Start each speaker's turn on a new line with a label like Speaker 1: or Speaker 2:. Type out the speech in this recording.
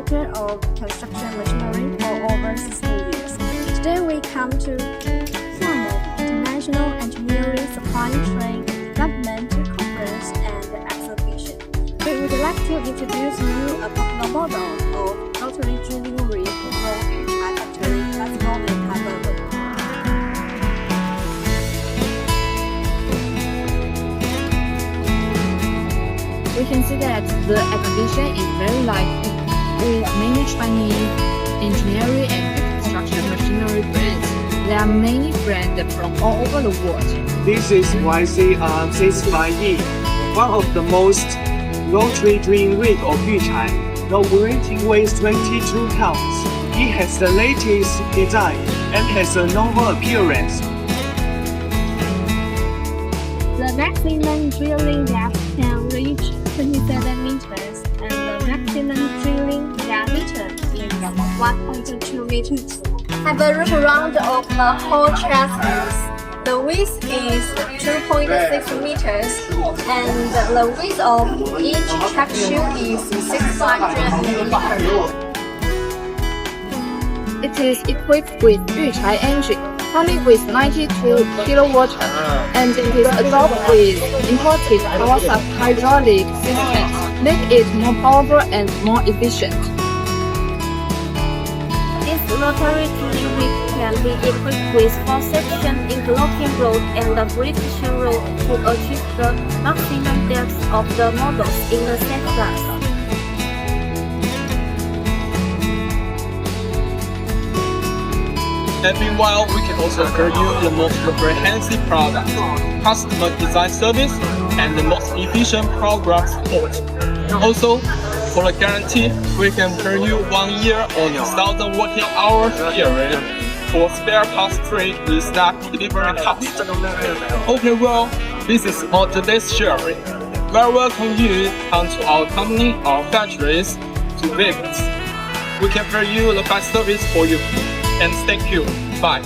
Speaker 1: importer of construction machinery for over 16 years. Today we come to Xiamen International Engineering Supply Chain Development Conference and Exhibition. We would like to introduce you a popular model of rotary drilling rig for YUCHAI Rotary flexible and hybrid.
Speaker 2: We can see that the exhibition is very lively, with many Chinese engineering and construction machinery brands. There are many brands from all over the world.
Speaker 3: This is YC65E, one of the most rotary drilling rig of YUCHAI. The rating weighs 22 pounds. It has the latest design and has a novel appearance.
Speaker 1: The maximum drilling depth can reach 27 meters and the maximum drilling diameter is 1.2 meters. Have a wraparound of the whole chassis. The width is 2.6 meters and the width of each track shoe is 600 millimeters.
Speaker 2: It is equipped with YUCHAI engine, coming with 92 kW, and it is equipped with imported power hydraulic systems, make it more powerful and more efficient.
Speaker 4: This rotary drilling rig can be equipped with 4 sections interlocking rod and a friction rod to achieve the maximum depth of the models in the set class.
Speaker 5: And meanwhile, we can also offer you the most comprehensive product, customer design service, and the most efficient program support. Also, for the guarantee, we can offer you 1 year or 1,000 working hours period for spare parts free with stock delivery cost. Okay, well, this is all today's sharing. Very welcome you come to our company or factories to visit. We can offer you the best service for you. And thank you. Bye.